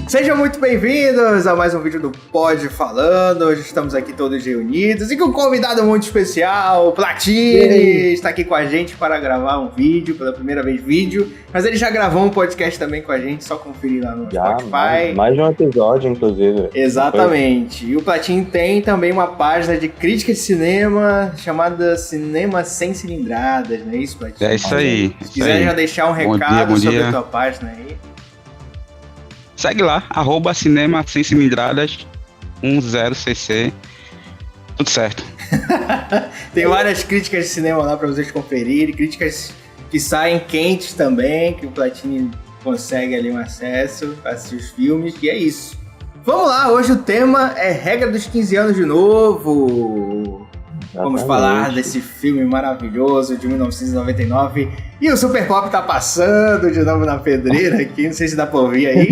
Sejam muito bem-vindos a mais um vídeo do Pod Falando. Hoje estamos aqui todos reunidos e com um convidado muito especial, o Platini, está aqui com a gente para gravar um vídeo, pela primeira vez vídeo, mas ele já gravou um podcast também com a gente, só conferir lá no Spotify. Mais de um episódio, inclusive. Exatamente. E o Platini tem também uma página de crítica de cinema chamada Cinema Sem Cilindradas, não é isso, Platini? É isso aí. Se quiser já deixar um recado sobre a tua página aí. Segue lá, @cinema sem cilindradas 10cc. Tudo certo. Tem várias críticas de cinema lá pra vocês conferirem. Críticas que saem quentes também, que o Platini consegue ali um acesso pra assistir os filmes. E é isso. Vamos lá, hoje o tema é Regra dos 15 anos de novo. Vamos falar desse filme maravilhoso de 1999. E o Super Pop tá passando de novo na pedreira aqui, não sei se dá pra ouvir aí.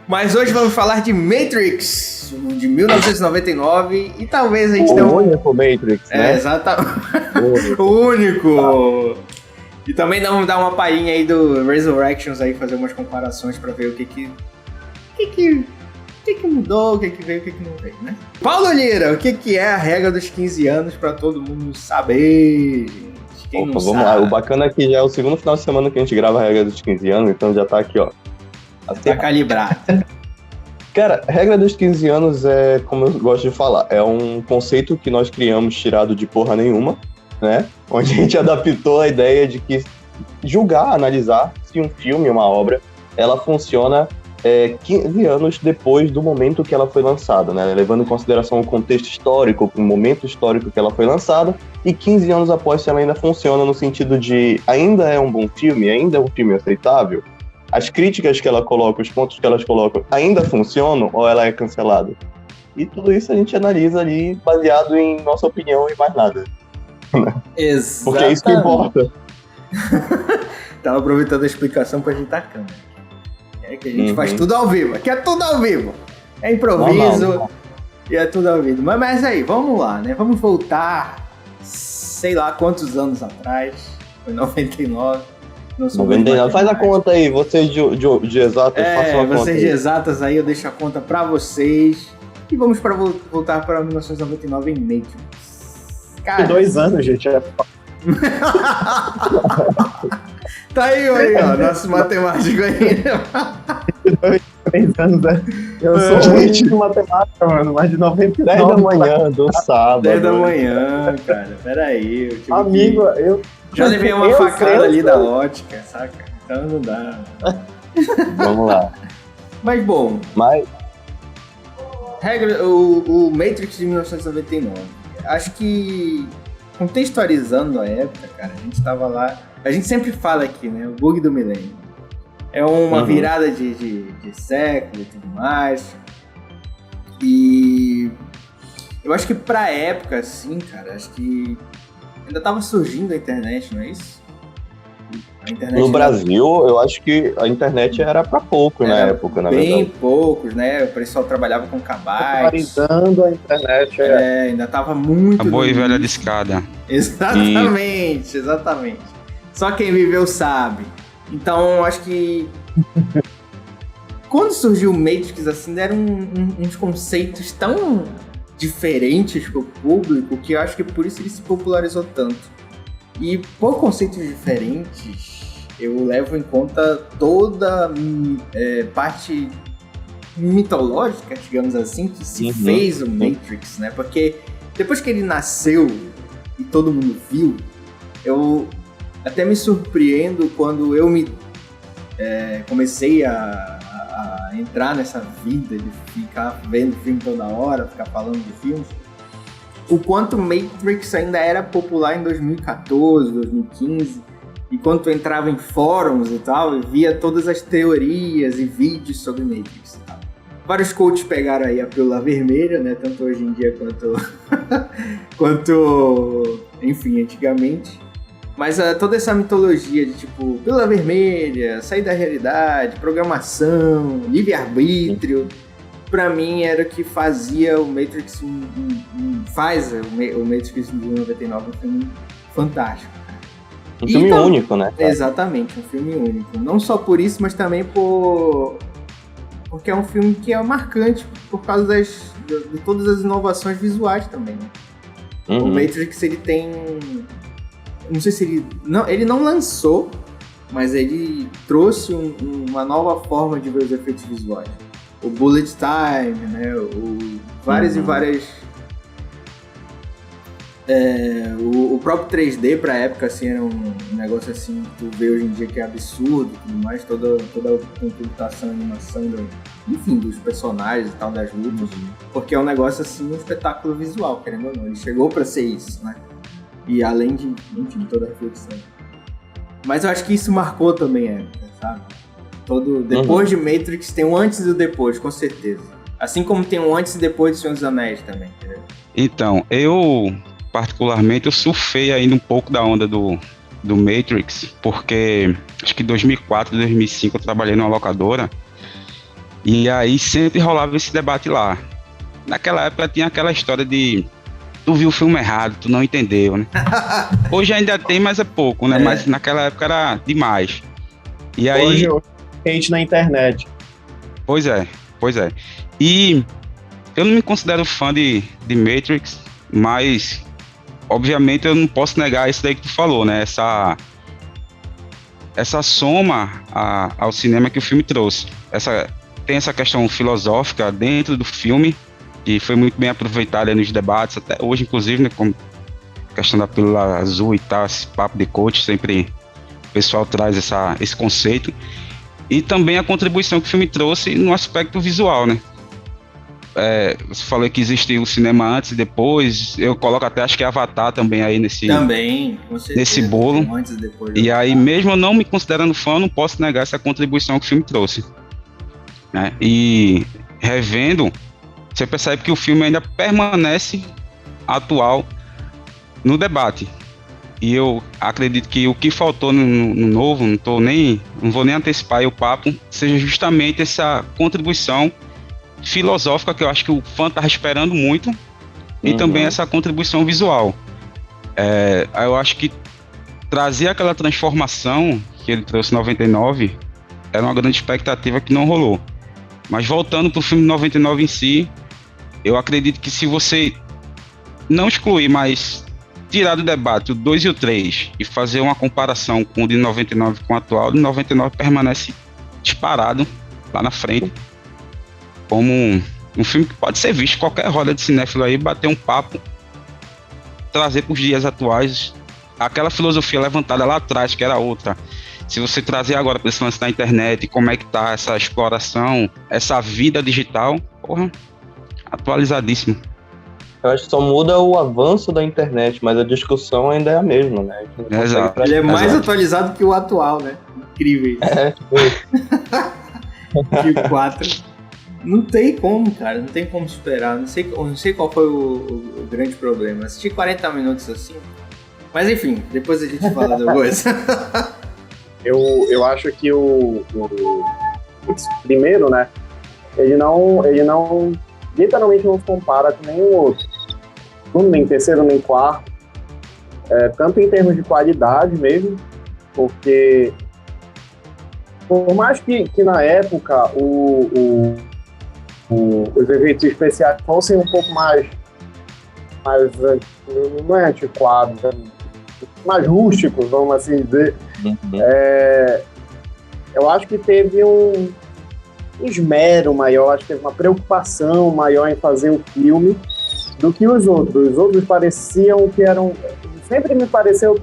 Mas hoje vamos falar de Matrix, de 1999. E talvez a gente tenha O único Matrix, né? Exatamente. O único. E também vamos dar uma palhinha aí do Resurrections aí, fazer umas comparações pra ver o que mudou, o que veio, o que não veio, né? Paulo Lira, o que é a regra dos 15 anos pra todo mundo saber? Quem não vamos sabe. lá, o bacana é que já é o segundo final de semana que a gente grava a regra dos 15 anos, então já tá aqui, ó. Tá calibrado. Cara, a regra dos 15 anos é, como eu gosto de falar, é um conceito que nós criamos tirado de porra nenhuma, né? Onde a gente adaptou a ideia de que julgar, analisar se um filme, uma obra, ela funciona 15 anos depois do momento que ela foi lançada, né? Levando em consideração o contexto histórico, o momento histórico que ela foi lançada, e 15 anos após se ela ainda funciona no sentido de ainda é um bom filme, ainda é um filme aceitável, as críticas que ela coloca, os pontos que elas colocam ainda funcionam ou ela é cancelada? E tudo isso a gente analisa ali baseado em nossa opinião e mais nada. Exatamente. Porque é isso que importa. Tava aproveitando a explicação pra ajeitar a câmera. É que a gente faz tudo ao vivo. Aqui é tudo ao vivo. É improviso. Normal. E é tudo ao vivo. Mas aí, vamos lá, né? Vamos voltar, sei lá quantos anos atrás. Foi 99. Não sou 99. Faz a conta aí, vocês de exatas, façam a conta. Vocês de exatas aí, eu deixo a conta pra vocês. E vamos voltar para 1999 em Matrix. Cara, 2 anos, gente. Tá aí, ó, nosso matemático aí. 3 anos, né? Eu sou muito de matemática, mano, mais de 99. 10 da manhã do sábado. 10 da manhã, cara, peraí. Amigo, eu já levei uma facada ali da ótica, saca? Então não dá. Vamos lá. Mas bom, o Matrix de 1999. Acho que, contextualizando a época, cara, a gente tava lá. A gente sempre fala aqui, né? O bug do milênio. É uma virada de século e tudo mais. E eu acho que pra época, assim, cara, acho que ainda tava surgindo a internet, não é isso? A internet no Brasil, eu acho que a internet era pra pouco na época, na verdade. Bem poucos, né? O pessoal trabalhava com kbytes. Popularizando a internet. Ainda tava muito... A boa e velha discada. Exatamente. Só quem viveu sabe. Então, acho que quando surgiu o Matrix, assim, deram uns conceitos tão diferentes pro público que eu acho que por isso ele se popularizou tanto. E por conceitos diferentes, eu levo em conta toda parte mitológica, digamos assim, que se fez o Matrix, né? Porque depois que ele nasceu e todo mundo viu, eu até me surpreendo quando eu comecei a entrar nessa vida de ficar vendo filme toda hora, ficar falando de filmes, o quanto Matrix ainda era popular em 2014, 2015, e quando eu entrava em fóruns e tal, eu via todas as teorias e vídeos sobre Matrix. Tá? Vários coaches pegaram aí a pílula vermelha, né? Tanto hoje em dia quanto enfim, antigamente. Mas toda essa mitologia de tipo, pílula vermelha, sair da realidade, programação, livre-arbítrio, pra mim era o que fazia o Matrix faz o Matrix de 99 um filme fantástico. Um filme único, né? Exatamente, um filme único. Não só por isso, mas também por porque é um filme que é marcante por causa de todas as inovações visuais também, né? O Matrix, ele tem... Não sei se ele... Não, ele não lançou, mas ele trouxe uma nova forma de ver os efeitos visuais. O bullet time, né? Várias e várias... o próprio 3D pra época, assim, era um negócio assim que tu vê hoje em dia que é absurdo e tudo mais, toda a computação, animação, enfim, dos personagens e tal, das lutas, porque é um negócio assim, um espetáculo visual, querendo ou não, ele chegou pra ser isso, né? E além de, enfim, toda a reflexão. Mas eu acho que isso marcou também a época, sabe? Depois de Matrix tem um antes e o depois, com certeza. Assim como tem um antes e depois de Senhor dos Anéis também, entendeu? Então, particularmente, eu surfei ainda um pouco da onda do Matrix, porque acho que em 2004, 2005 eu trabalhei numa locadora e aí sempre rolava esse debate lá. Naquela época tinha aquela história de tu viu o filme errado, tu não entendeu, né? Hoje ainda tem, mas é pouco, né? Mas naquela época era demais. E aí... Hoje hate na internet. Pois é. E eu não me considero fã de Matrix, mas obviamente eu não posso negar isso daí que tu falou, né? Essa soma ao cinema que o filme trouxe. Tem essa questão filosófica dentro do filme, que foi muito bem aproveitada nos debates, até hoje, inclusive, né? Como a questão da pílula azul e tal, esse papo de coach, sempre o pessoal traz esse conceito. E também a contribuição que o filme trouxe no aspecto visual, né? Você falou que existe o cinema antes e depois, eu coloco até, acho que Avatar também aí também, com certeza, nesse bolo. Antes e depois. E aí, mesmo eu não me considerando fã, não posso negar essa contribuição que o filme trouxe, né? E revendo, você percebe que o filme ainda permanece atual no debate. E eu acredito que o que faltou no novo, não vou nem antecipar aí o papo, seja justamente essa contribuição filosófica que eu acho que o fã estava esperando muito, e também essa contribuição visual. Eu acho que trazer aquela transformação que ele trouxe em 99 era uma grande expectativa que não rolou. Mas voltando para o filme de 99 em si, eu acredito que se você não excluir, mas tirar do debate o 2 e o 3 e fazer uma comparação com o de 99 com o atual, o de 99 permanece disparado lá na frente, como um filme que pode ser visto em qualquer roda de cinéfilo aí, bater um papo, trazer para os dias atuais aquela filosofia levantada lá atrás, que era outra. Se você trazer agora para esse lance da internet, como é que tá essa exploração, essa vida digital, porra, atualizadíssimo. Eu acho que só muda o avanço da internet, mas a discussão ainda é a mesma, né? Exato. Ele é mais atualizado que o atual, né? Incrível isso. Que 4. Não tem como, cara. Não tem como superar. Não sei qual foi o grande problema. Assisti 40 minutos assim. Mas enfim, depois a gente fala depois. Eu acho que o primeiro, né? Ele não literalmente não se compara com nenhum outro. Nem terceiro, nem quarto. Tanto em termos de qualidade mesmo, porque por mais que na época os efeitos especiais fossem um pouco mais não é antiquados, mais rústicos, vamos assim dizer, eu acho que teve um esmero maior, acho que teve uma preocupação maior em fazer o filme do que os outros. Os outros pareciam que eram... Sempre me pareceu,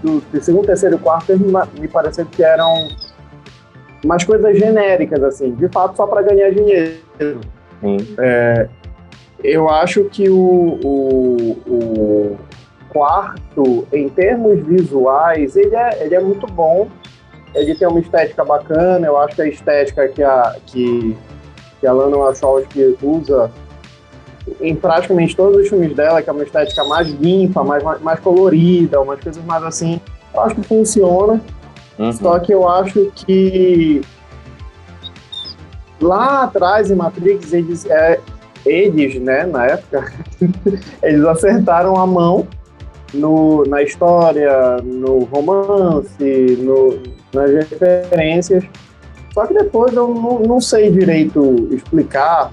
do segundo, terceiro e quarto, me pareceu que eram umas coisas genéricas, assim, de fato, só para ganhar dinheiro. Eu acho que o quarto, em termos visuais, ele é muito bom. Ele tem uma estética bacana. Eu acho que a estética que a Lana Wachowski usa em praticamente todos os filmes dela, que é uma estética mais limpa, mais colorida, umas coisas mais assim, eu acho que funciona. Só que eu acho que lá atrás em Matrix eles, né, na época, eles acertaram a mão na história, no romance, nas referências. Só que depois eu não sei direito explicar,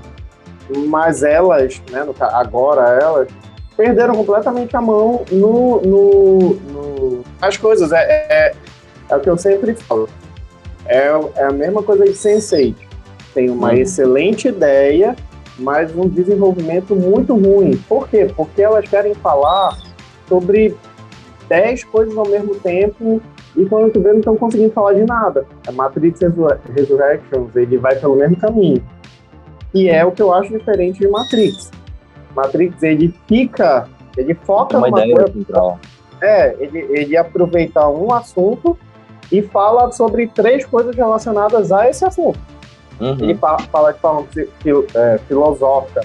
mas elas, né, agora elas, perderam completamente a mão nas coisas. É o que eu sempre falo. É a mesma coisa de Sense8. Tem uma excelente ideia, mas um desenvolvimento muito ruim. Por quê? Porque elas querem falar sobre 10 coisas ao mesmo tempo e quando tu vê não estão conseguindo falar de nada. A Matrix Resurrections, ele vai pelo mesmo caminho. E é o que eu acho diferente de Matrix. Matrix, ele foca numa coisa. Ele aproveita um assunto e fala sobre 3 coisas relacionadas a esse assunto. Ele fala de forma filosófica,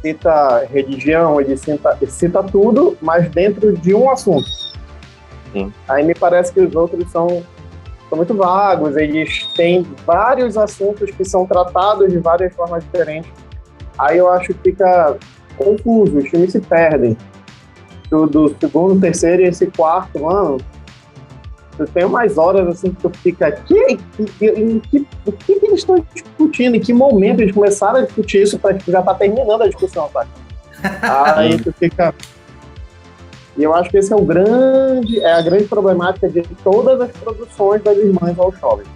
cita religião, ele cita tudo, mas dentro de um assunto. Aí me parece que os outros são muito vagos, eles têm vários assuntos que são tratados de várias formas diferentes. Aí eu acho que fica confuso, os filmes se perdem. Do segundo, terceiro e esse quarto ano, tu tem umas horas assim que tu fica o que eles estão discutindo, em que momento eles começaram a discutir isso, pra já tá terminando a discussão, sabe? Aí tu fica... E eu acho que esse é a grande problemática de todas as produções das irmãs Wachowski.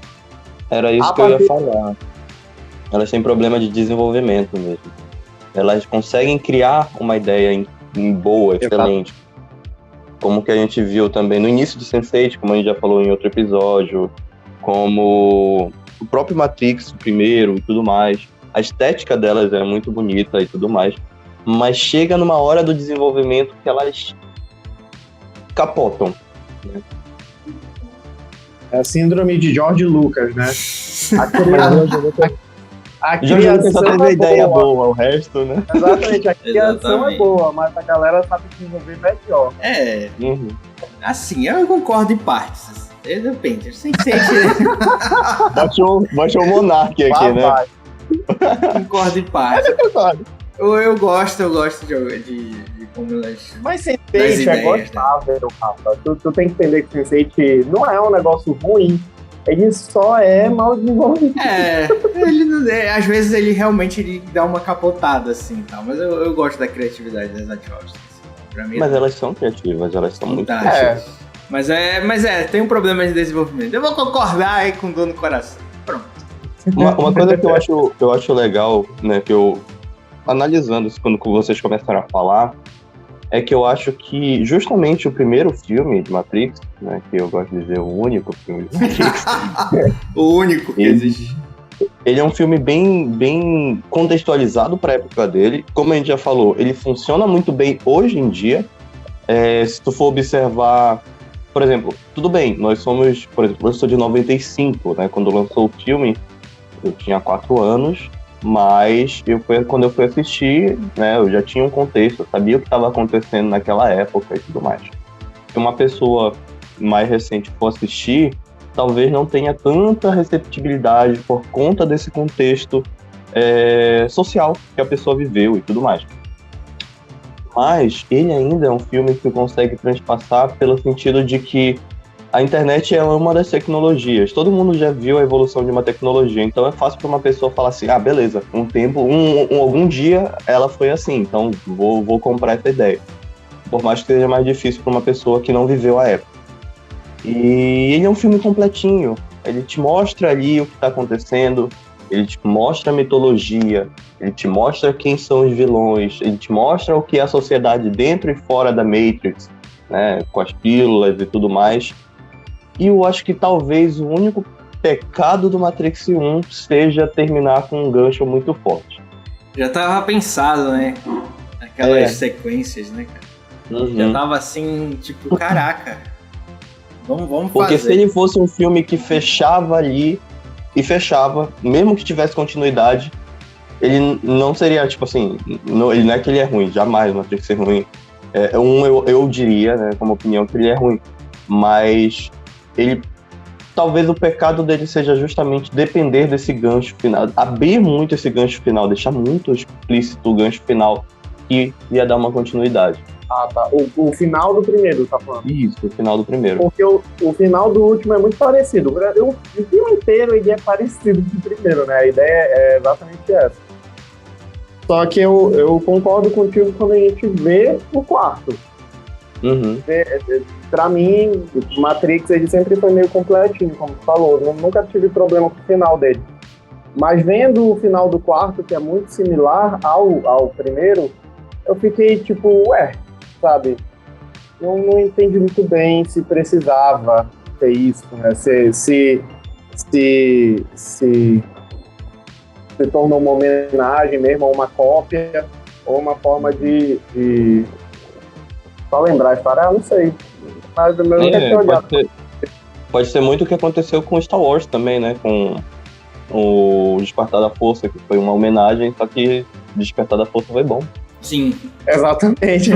Era isso que eu ia falar. Elas têm problema de desenvolvimento mesmo. Elas conseguem criar uma ideia boa, excelente. Como que a gente viu também no início de Sense8, como a gente já falou em outro episódio, como o próprio Matrix, o primeiro e tudo mais. A estética delas é muito bonita e tudo mais, mas chega numa hora do desenvolvimento que elas capotam, né? É a síndrome de George Lucas, né? A George Lucas só teve a ideia boa, o resto, né? Exatamente, a criação é boa, mas a galera sabe desenvolver melhor. Assim, eu concordo em partes. Depende, Baixou o Monark aqui, né? Concordo em partes. Eu gosto de como elas... Mas Sense8 é gostável, Rafa. Tu tem que entender que Sense8 não é um negócio ruim. Ele só é mal desenvolvido. Às vezes ele realmente dá uma capotada, assim, tal. Mas eu gosto da criatividade das Wachowski. Mas elas são criativas, elas são muito criativas. Mas tem um problema de desenvolvimento. Eu vou concordar aí com dor no coração. Pronto. Uma coisa que eu acho legal, né, que eu... Analisando isso quando vocês começaram a falar, é que eu acho que justamente o primeiro filme de Matrix, né, que eu gosto de dizer o único filme de Matrix... o único que existe. Ele é um filme bem contextualizado para a época dele. Como a gente já falou, ele funciona muito bem hoje em dia. Se tu for observar, por exemplo, tudo bem, nós somos, por exemplo, eu sou de 95, né, quando lançou o filme, eu tinha 4 anos, mas quando eu fui assistir, né, eu já tinha um contexto, eu sabia o que estava acontecendo naquela época e tudo mais. Se uma pessoa mais recente for assistir, talvez não tenha tanta receptibilidade por conta desse contexto social que a pessoa viveu e tudo mais. Mas ele ainda é um filme que consegue transpassar pelo sentido de que a internet é uma das tecnologias. Todo mundo já viu a evolução de uma tecnologia, então é fácil para uma pessoa falar assim, beleza, algum dia ela foi assim, então vou comprar essa ideia. Por mais que seja mais difícil para uma pessoa que não viveu a época. E ele é um filme completinho, ele te mostra ali o que está acontecendo, ele te mostra a mitologia, ele te mostra quem são os vilões, ele te mostra o que é a sociedade dentro e fora da Matrix, né, com as pílulas e tudo mais. E eu acho que talvez o único pecado do Matrix 1 seja terminar com um gancho muito forte. Já tava pensado, né? Aquelas sequências, né, cara? Uhum. Já tava assim, tipo, caraca, vamos fazer. Porque se ele fosse um filme que fechava ali, e fechava, mesmo que tivesse continuidade, ele não seria, tipo assim, ele não é que ele é ruim, jamais o Matrix é ruim. Eu diria, né, como opinião, que ele é ruim. Mas talvez o pecado dele seja justamente depender desse gancho final, abrir muito esse gancho final, deixar muito explícito o gancho final que ia dar uma continuidade. Ah, tá. O final do primeiro, tá falando? Isso, o final do primeiro. Porque o final do último é muito parecido. O filme inteiro ele é parecido com o primeiro, né? A ideia é exatamente essa. Só que eu concordo contigo quando a gente vê o quarto. Uhum. Pra mim, Matrix ele sempre foi meio completinho, como tu falou. Eu nunca tive problema com o final dele. Mas vendo o final do quarto, que é muito similar ao primeiro, eu fiquei tipo, sabe? Eu não entendi muito bem se precisava ter isso, né? Se tornou uma homenagem mesmo, ou uma cópia, ou uma forma de só lembrar a história, eu não sei. Mas eu nunca tinha olhado. Pode ser muito o que aconteceu com Star Wars também, né? Com o Despertar da Força, que foi uma homenagem, só que Despertar da Força foi bom. Sim. Exatamente,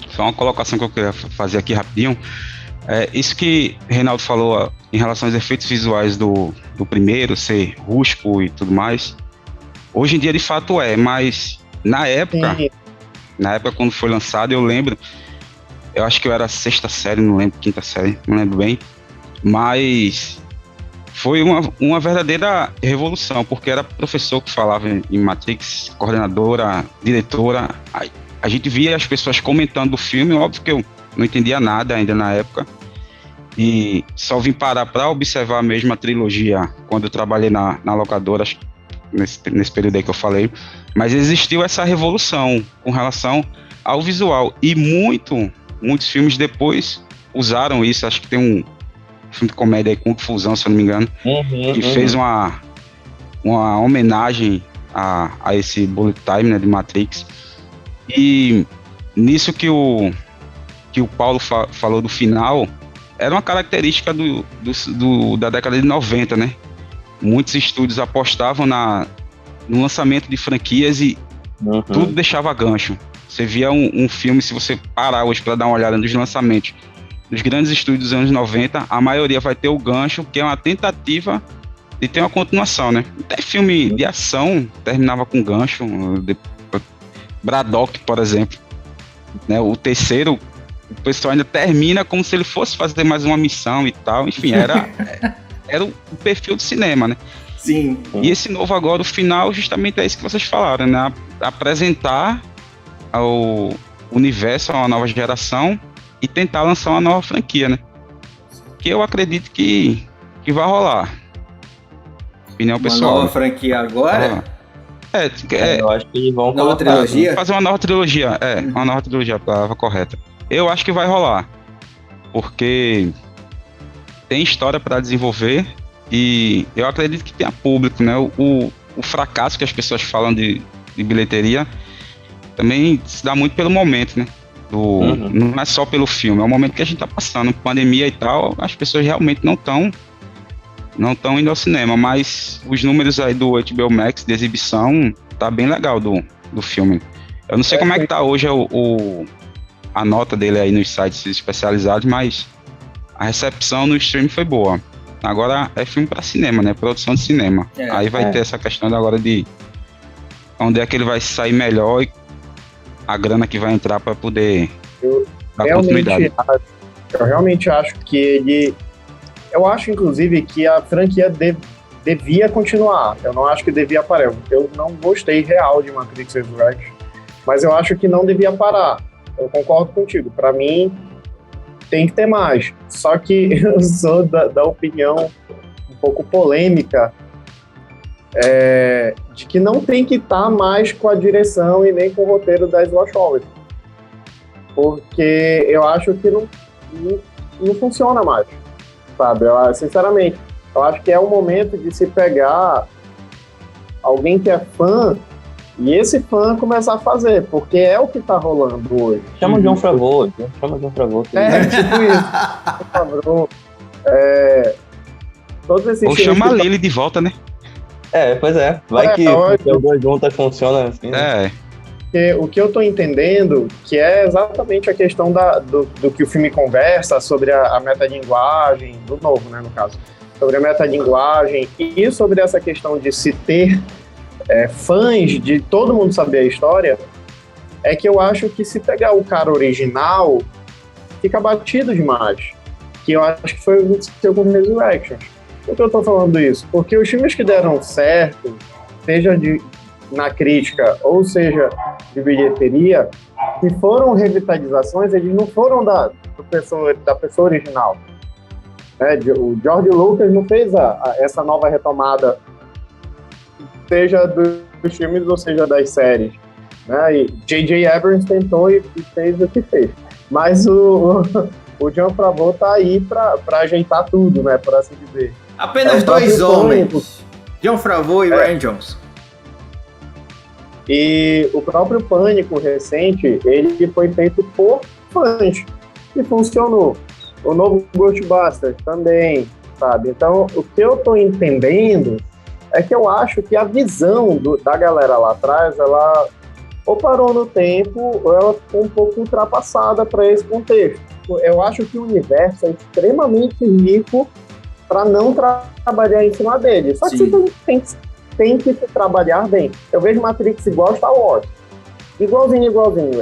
Só uma colocação que eu queria fazer aqui rapidinho. Isso que Reinaldo falou em relação aos efeitos visuais do primeiro, ser rústico e tudo mais, hoje em dia de fato mas na época quando foi lançado, eu lembro, eu acho que eu era sexta série, não lembro, quinta série, não lembro bem, mas foi uma verdadeira revolução, porque era professor que falava em Matrix, coordenadora, diretora, a gente via as pessoas comentando o filme, óbvio que eu não entendia nada ainda na época, e só vim parar para observar a mesma trilogia quando eu trabalhei na locadora, nesse período aí que eu falei, mas existiu essa revolução com relação ao visual, e muitos filmes depois usaram isso. Acho que tem um filme de comédia aí, Kung Fusão, se eu não me engano, que fez uma homenagem a esse bullet time, né, de Matrix. E nisso que o Paulo falou do final, era uma característica da década de 90, né? Muitos estúdios apostavam no lançamento de franquias e tudo deixava gancho. Você via um filme, se você parar hoje para dar uma olhada nos lançamentos dos grandes estúdios dos anos 90, a maioria vai ter o gancho, que é uma tentativa de ter uma continuação, né? Até filme de ação terminava com gancho. Braddock, por exemplo, né? O terceiro, o pessoal ainda termina como se ele fosse fazer mais uma missão e tal. Enfim, era o perfil do cinema, né? Sim. E esse novo agora, o final, justamente é isso que vocês falaram, né? Apresentar ao universo, a uma nova geração e tentar lançar uma nova franquia, né? Que eu acredito que vai rolar. Opinião pessoal. Uma nova franquia agora? Eu acho que eles vão nova trilogia? Fazer uma nova trilogia, uma nova trilogia, a palavra correta. Eu acho que vai rolar, porque tem história para desenvolver e eu acredito que tenha público, né? O fracasso que as pessoas falam de bilheteria também se dá muito pelo momento, né? Não é só pelo filme, é o momento que a gente tá passando, pandemia e tal, as pessoas realmente não estão indo ao cinema, mas os números aí do HBO Max de exibição tá bem legal do filme. Eu não sei como é que tá hoje a nota dele aí nos sites especializados, mas a recepção no stream foi boa. Agora é filme para cinema, né? Produção de cinema. Aí vai ter essa questão agora de onde é que ele vai sair melhor e a grana que vai entrar para poder dar continuidade. Eu realmente acho que ele... Eu acho, inclusive, que a franquia devia continuar. Eu não acho que devia parar. Eu não gostei real de Matrix Resurrection, mas eu acho que não devia parar. Eu concordo contigo. Para mim, tem que ter mais. Só que eu sou da opinião um pouco polêmica de que não tem que estar mais com a direção e nem com o roteiro das Wachowski. Porque eu acho que não funciona mais. Sabe? Sinceramente, eu acho que é o momento de se pegar alguém que é fã e esse fã começar a fazer, porque é o que tá rolando hoje. Chama John Favreau. Tipo isso. John Favreau. Todos esses ou chama a Lily de volta, né? Pois é. Vai que as duas juntas funcionam assim. Né? O que eu tô entendendo que é exatamente a questão do que o filme conversa sobre a metalinguagem, do novo, né, no caso, sobre a metalinguagem e sobre essa questão de se ter fãs, de todo mundo saber a história, é que eu acho que se pegar o cara original, fica batido demais. Que eu acho que foi o que aconteceu com Resurrection. Por que eu tô falando isso? Porque os filmes que deram certo, seja na crítica ou seja de bilheteria, que foram revitalizações, eles não foram da pessoa original. O George Lucas não fez essa nova retomada, seja dos filmes ou seja das séries. Né? E J.J. Abrams tentou e fez o que fez. Mas o Jon Favreau tá aí pra ajeitar tudo, né? Por assim dizer. Apenas dois homens. Jon Favreau e Rian Johnson. E o próprio Pânico recente, ele foi feito por fãs. E funcionou. O novo Ghostbusters também, sabe? Então, o que eu tô entendendo é que eu acho que a visão da galera lá atrás, ela ou parou no tempo, ou ela ficou um pouco ultrapassada para esse contexto. Eu acho que o universo é extremamente rico para não trabalhar em cima dele. Só que você tem que se trabalhar bem. Eu vejo Matrix igual Star Wars. Igualzinho.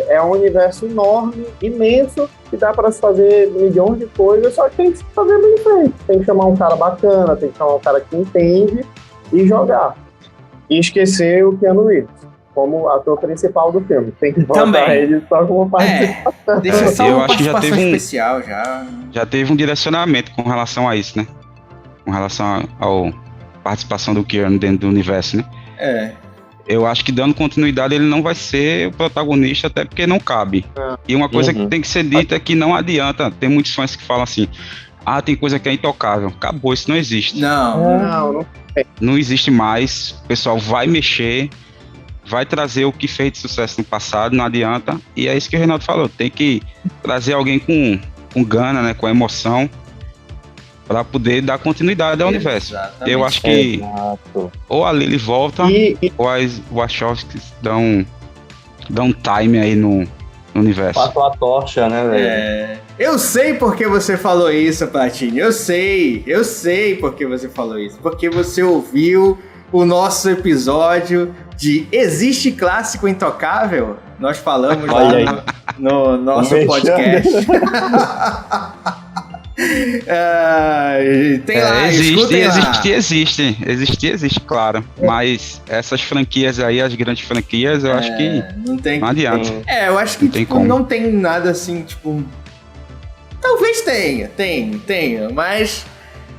É um universo enorme, imenso, que dá para se fazer milhões de coisas, só que tem que se fazer bem feito. Tem que chamar um cara bacana, tem que chamar um cara que entende e jogar. E esquecer o Keanu Reeves como ator principal do filme. Tem que botar ele só como participação. Deixa só eu uma acho que já participação teve especial. Já teve um direcionamento com relação a isso, né? Com relação à participação do Keanu dentro do universo, né? Eu acho que dando continuidade ele não vai ser o protagonista, até porque não cabe. E uma coisa que tem que ser dita é que não adianta. Tem muitos fãs que falam assim: tem coisa que é intocável. Acabou, isso não existe. Não existe mais. O pessoal vai mexer, vai trazer o que fez de sucesso no passado, não adianta. E é isso que o Reinaldo falou: tem que trazer alguém com gana, né, com emoção, para poder dar continuidade ao universo. Eu acho que ou a Lily volta, ou as Wachowskis dão time aí no universo. Passou a tocha, né, velho? Eu sei porque você falou isso, Platini. Eu sei porque você falou isso. Porque você ouviu o nosso episódio de Existe Clássico Intocável? Nós falamos lá no nosso podcast. Tem lá, existe, claro. Mas essas franquias aí, as grandes franquias, eu acho que não adianta. Eu acho que não tem nada assim, tipo... Talvez tenha, mas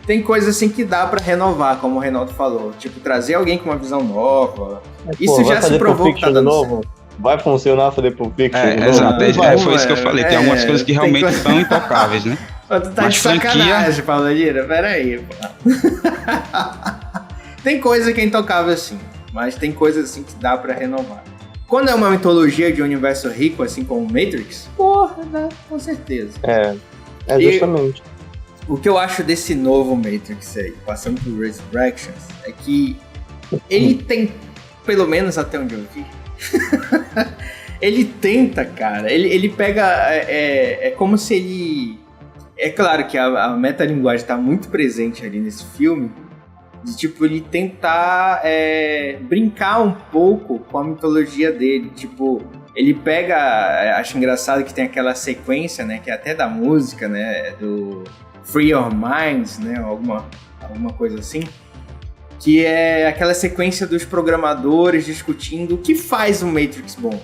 tem coisas assim que dá pra renovar, como o Reinaldo falou. Tipo, trazer alguém com uma visão nova. Isso já se provou que tá dando certo. Vai funcionar fazer Pulp Fiction? Exato, foi isso que eu falei. Tem algumas coisas que realmente são intocáveis, né? Tu tá de sacanagem, Paulo Lira. Pera aí, pô. Tem coisa que é intocável, sim. Mas tem coisas assim que dá pra renovar. Quando é uma mitologia de um universo rico, assim como Matrix, dá, com certeza. Justamente. O que eu acho desse novo Matrix aí, passando por Resurrections, é que ele tem, pelo menos até onde eu vi, ele tenta, cara. Ele pega... É como se ele... É claro que a metalinguagem tá muito presente ali nesse filme, de tipo, ele tentar brincar um pouco com a mitologia dele. Tipo, ele pega... Acho engraçado que tem aquela sequência, né, que é até da música, né, do Free Your Minds, né, alguma coisa assim, que é aquela sequência dos programadores discutindo o que faz o Matrix bom.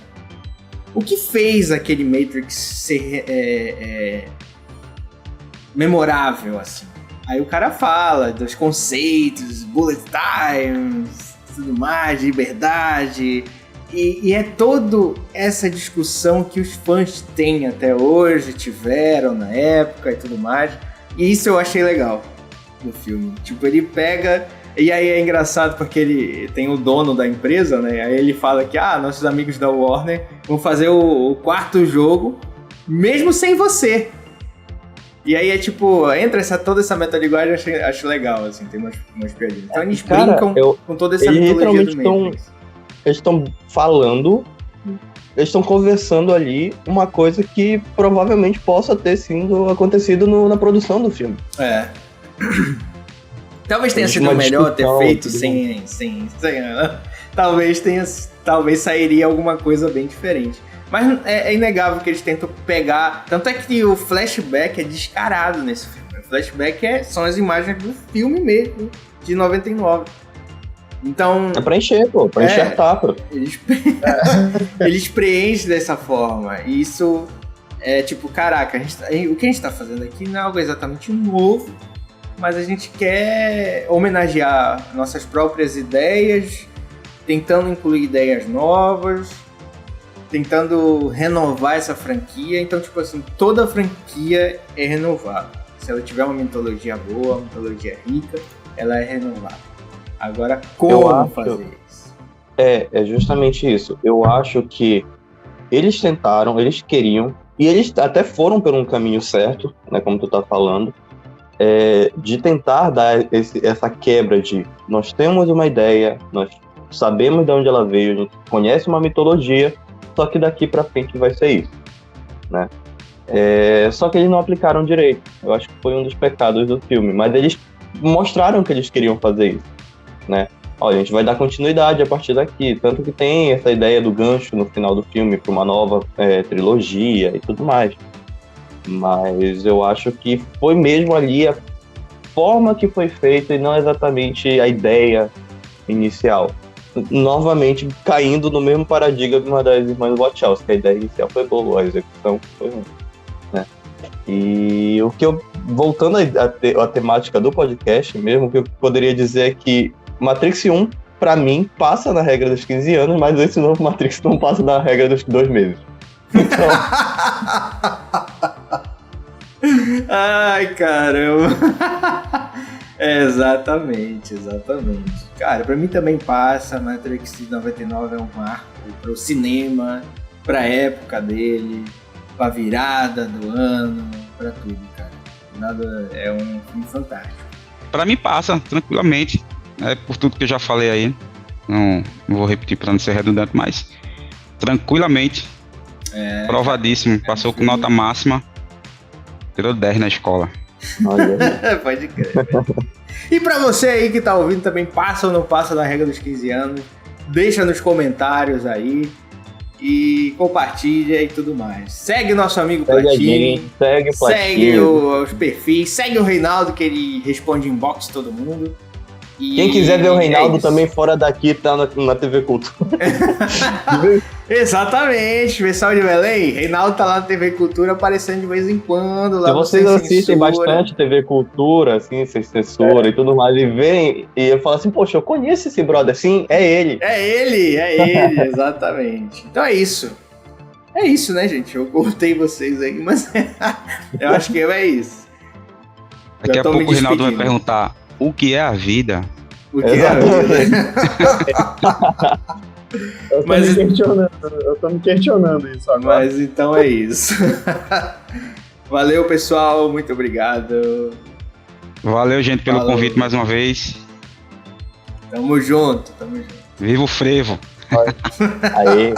O que fez aquele Matrix ser memorável, assim. Aí o cara fala dos conceitos, bullet times, tudo mais, de liberdade. E é toda essa discussão que os fãs têm até hoje, tiveram na época e tudo mais. E isso eu achei legal no filme. Tipo, ele pega... E aí é engraçado porque ele tem o dono da empresa, né? Aí ele fala que, nossos amigos da Warner vão fazer o quarto jogo, mesmo sem você. E aí é tipo, entra toda essa metalinguagem, acho legal, assim, tem umas piadinhas. Então eles brincam com toda essa mitologia do Matrix. Eles estão falando, eles estão conversando ali uma coisa que provavelmente possa ter acontecido na produção do filme. Talvez tenha sido melhor ter feito sem talvez sairia alguma coisa bem diferente. Mas é inegável que eles tentam pegar... Tanto é que o flashback é descarado nesse filme. O flashback são as imagens do filme mesmo, de 99. Então... É pra encher, pô. Pra enxertar, pô. Eles preenchem dessa forma. E isso é tipo, caraca, o que a gente tá fazendo aqui não é algo exatamente novo, mas a gente quer homenagear nossas próprias ideias, tentando incluir ideias novas, tentando renovar essa franquia. Então, tipo assim, toda renovada é renovável. Se ela tiver uma mitologia boa, uma mitologia rica, ela é renovável. Agora, como fazer isso? É justamente isso. Eu acho que eles tentaram, eles queriam, e eles até foram por um caminho certo, né, como tu tá falando, de tentar dar essa quebra de nós temos uma ideia, nós sabemos de onde ela veio, a gente conhece uma mitologia, só que daqui pra frente vai ser isso, né? Só que eles não aplicaram direito. Eu acho que foi um dos pecados do filme, mas eles mostraram que eles queriam fazer isso, né? Olha, a gente vai dar continuidade a partir daqui, tanto que tem essa ideia do gancho no final do filme para uma nova trilogia e tudo mais. Mas eu acho que foi mesmo ali a forma que foi feita e não exatamente a ideia inicial. Novamente caindo no mesmo paradigma das irmãs Wachowski, que a ideia inicial foi boa, a execução foi ruim, né? E o que eu, voltando à temática do podcast mesmo, o que eu poderia dizer é que Matrix 1, pra mim, passa na regra dos 15 anos, mas esse novo Matrix não passa na regra dos 2 meses. Então... Ai, caramba. Exatamente. Cara, pra mim também passa. Matrix 99 é um marco pro cinema, pra época dele, pra virada do ano, pra tudo, cara. É um filme fantástico. Pra mim passa, tranquilamente. Por tudo que eu já falei aí. Não vou repetir pra não ser redundante, mas tranquilamente. Provadíssimo. Passou com nota máxima. Tirou 10 na escola. Pode crer. E pra você aí que tá ouvindo também, passa ou não passa da regra dos 15 anos? Deixa nos comentários aí. E compartilha e tudo mais. Segue o nosso amigo Platini. Segue o Platini. Segue os perfis. Segue o Reinaldo, que ele responde inbox todo mundo. E quem quiser ver o Reinaldo também fora daqui, tá na TV Cultura. Exatamente, pessoal de Belém, Reinaldo tá lá na TV Cultura aparecendo de vez em quando. Lá se vocês assistem bastante TV Cultura, assim, sem censura e tudo mais, e veem, e eu falo assim, poxa, eu conheço esse brother, sim, é ele. É ele, exatamente. Então é isso. É isso, né, gente? Eu cortei vocês aí, mas eu acho que é isso. Daqui a pouco o Reinaldo vai perguntar: o que é a vida? O que é a vida? Eu tô me questionando isso agora. Mas então é isso. Valeu, pessoal. Muito obrigado. Valeu, gente, pelo convite mais uma vez. Tamo junto. Viva o frevo. Aí.